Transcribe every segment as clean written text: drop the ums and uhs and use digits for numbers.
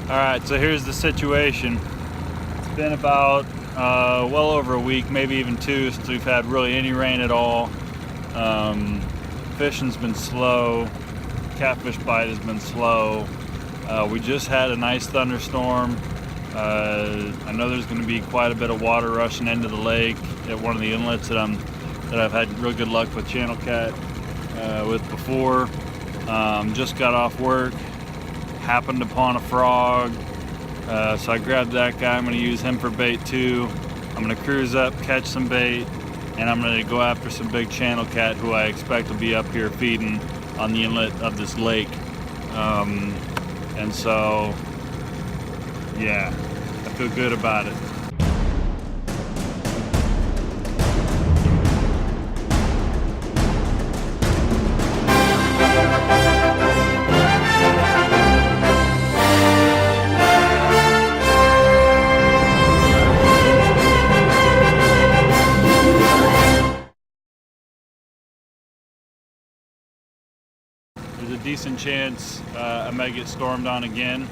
Alright, so here's the situation. It's been about well over a week, maybe even 2, since we've had really any rain at all. Fishing's been slow. Catfish bite has been slow. We just had a nice thunderstorm. I know there's going to be quite a bit of water rushing into the lake at one of the inlets that I've had real good luck with channel cat with before. Just got off work, happened upon a frog, so I grabbed that guy. I'm going to use him for bait too. I'm going to cruise up, catch some bait, and I'm going to go after some big channel cat who I expect will be up here feeding on the inlet of this lake. And so, yeah, I feel good about it. There's a decent chance I might get stormed on again.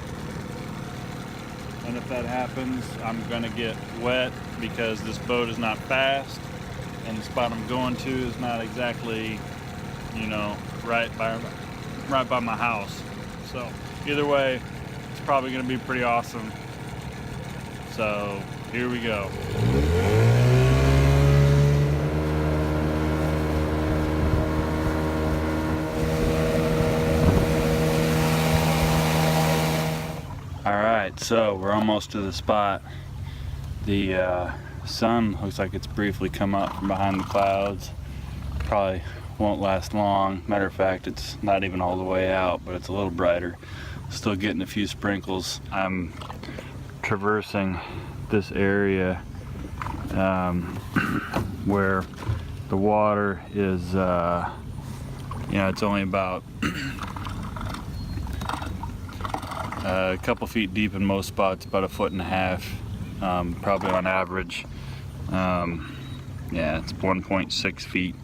And if that happens, I'm gonna get wet because this boat is not fast and the spot I'm going to is not exactly, you know, right by my house. So either way, it's probably gonna be pretty awesome. So here we go. Alright, so we're almost to the spot. The sun looks like it's briefly come up from behind the clouds. Probably won't last long. Matter of fact, it's not even all the way out, but it's a little brighter. Still getting a few sprinkles. I'm traversing this area where the water is, you know, it's only about a couple feet deep in most spots, about 1.5 feet, probably on average. Yeah, it's 1.6 feet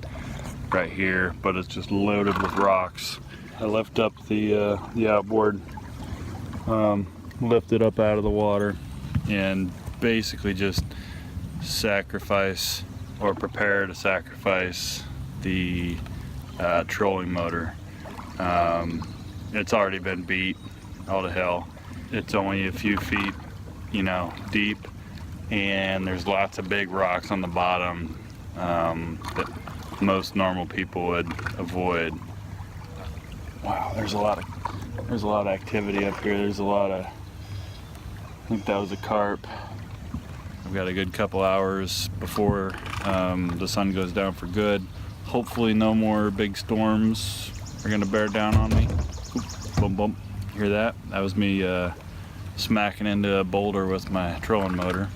right here, but it's just loaded with rocks. I lift up the outboard, lift it up out of the water, and basically just sacrifice or prepare to sacrifice the trolling motor. It's already been beat all to hell. It's only a few feet, you know, deep, and there's lots of big rocks on the bottom that most normal people would avoid. Wow, there's a lot of activity up here. There's a lot of, I think that was a carp. I've got a good couple hours before the sun goes down for good. Hopefully no more big storms are gonna bear down on me. Oop, bump, bump. Hear that? That was me smacking into a boulder with my trolling motor.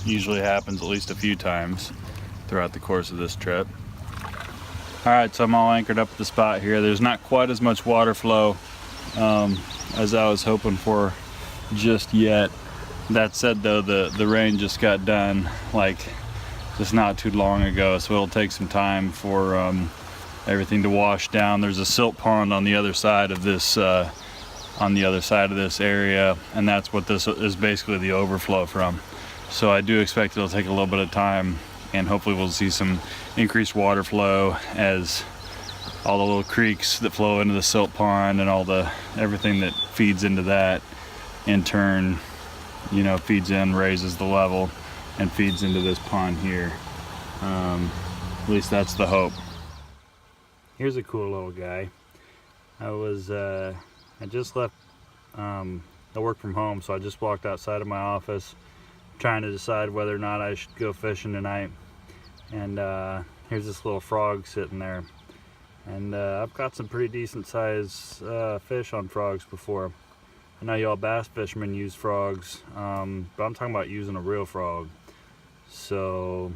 Usually happens at least a few times throughout the course of this trip. Alright, so I'm all anchored up at the spot here. There's not quite as much water flow as I was hoping for just yet. That said though, the rain just got done like just not too long ago, so it'll take some time for everything to wash down. There's a silt pond on the other side of this area, and that's what this is basically the overflow from. So I do expect it'll take a little bit of time, and hopefully we'll see some increased water flow as all the little creeks that flow into the silt pond and everything that feeds into that in turn, you know, feeds in, raises the level, and feeds into this pond here. At least that's the hope. Here's a cool little guy. I just left, I work from home, so I just walked outside of my office trying to decide whether or not I should go fishing tonight. And here's this little frog sitting there. And I've got some pretty decent size fish on frogs before. I know y'all bass fishermen use frogs, but I'm talking about using a real frog. So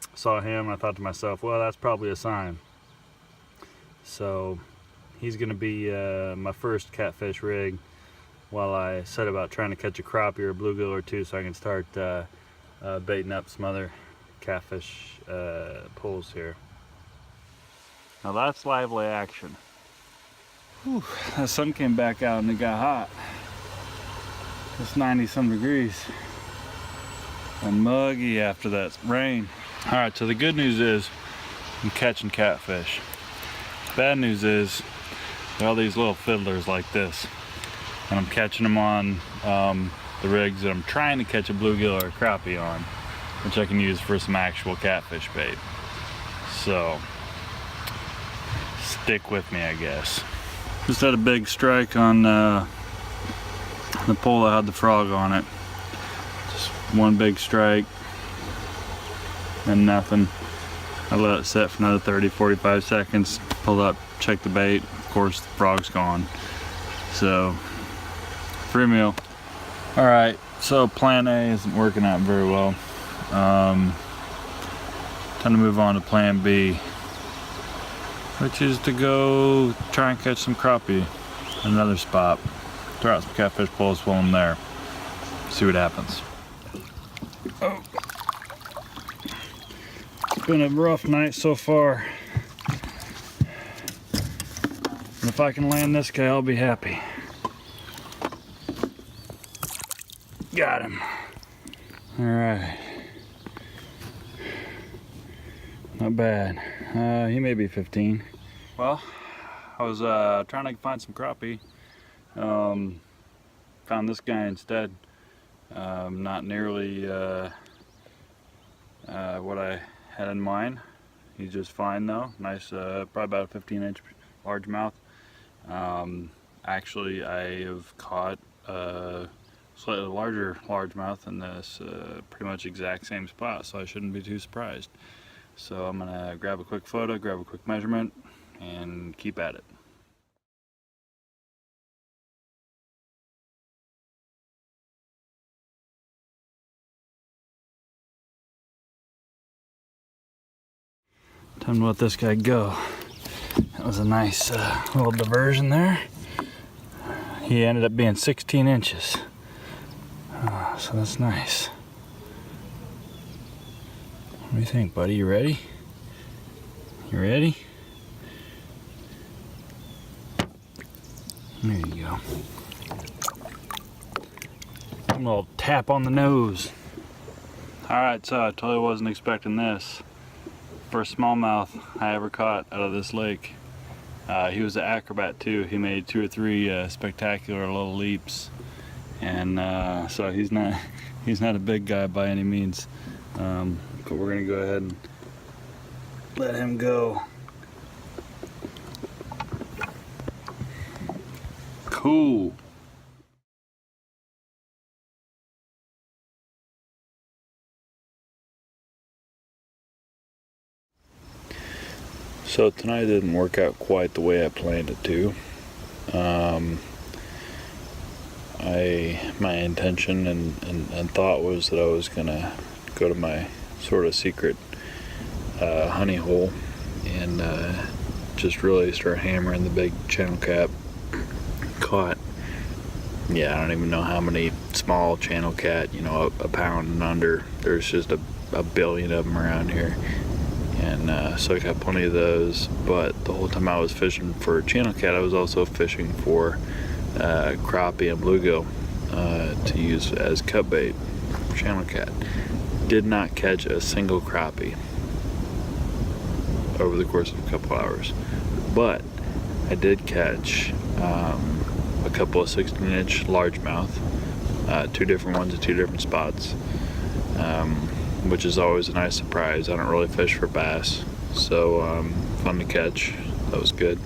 I saw him and I thought to myself, well, that's probably a sign. So he's gonna be my first catfish rig while I set about trying to catch a crappie or a bluegill or two, so I can start baiting up some other catfish pulls here. Now that's lively action. Whew, the sun came back out and it got hot. It's 90 some degrees and muggy after that rain. All right, so the good news is I'm catching catfish. Bad news is there are all these little fiddlers like this, and I'm catching them on the rigs that I'm trying to catch a bluegill or a crappie on, which I can use for some actual catfish bait. So stick with me, I guess. Just had a big strike on the pole that had the frog on it. Just one big strike and nothing. I let it sit for another 30-45 seconds, pulled up, checked the bait. Of course, the frog's gone. So, free meal. All right, so plan A isn't working out very well. Time to move on to plan B, which is to go try and catch some crappie at another spot. Throw out some catfish poles while I'm there. See what happens. Oh. It's been a rough night so far. And if I can land this guy, I'll be happy. Got him. All right. Not bad. He may be 15. Well, I was trying to find some crappie. Found this guy instead. Not nearly what I had in mind. He's just fine though. Nice, probably about a 15-inch largemouth. Actually, I have caught a slightly larger largemouth in this pretty much exact same spot, so I shouldn't be too surprised. So I'm gonna grab a quick photo, grab a quick measurement, and keep at it. Time to let this guy go. That was a nice little diversion there. He ended up being 16 inches. So that's nice. What do you think, buddy? You ready? You ready? There you go. A little tap on the nose. Alright, so I totally wasn't expecting this. First smallmouth I ever caught out of this lake. He was an acrobat too. He made 2 or 3 spectacular little leaps, and so he's not a big guy by any means. But we're gonna go ahead and let him go. Cool. So tonight didn't work out quite the way I planned it to. My intention and thought was that I was gonna go to my sort of secret honey hole and just really start hammering the big channel cat. Caught, yeah, I don't even know how many small channel cat, you know, a pound and under. There's just a billion of them around here. And so I got plenty of those, but the whole time I was fishing for channel cat, I was also fishing for crappie and bluegill to use as cut bait for channel cat. Did not catch a single crappie over the course of a couple hours, but I did catch a couple of 16-inch largemouth, 2 different ones at 2 different spots. Which is always a nice surprise. I don't really fish for bass, so fun to catch. That was good.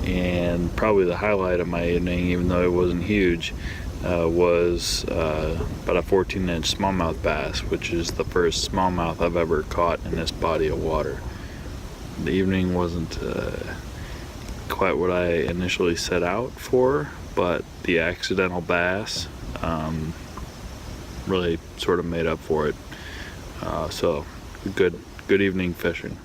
And probably the highlight of my evening, even though it wasn't huge, was about a 14-inch smallmouth bass, which is the first smallmouth I've ever caught in this body of water. The evening wasn't quite what I initially set out for, but the accidental bass really sort of made up for it. So good evening fishing.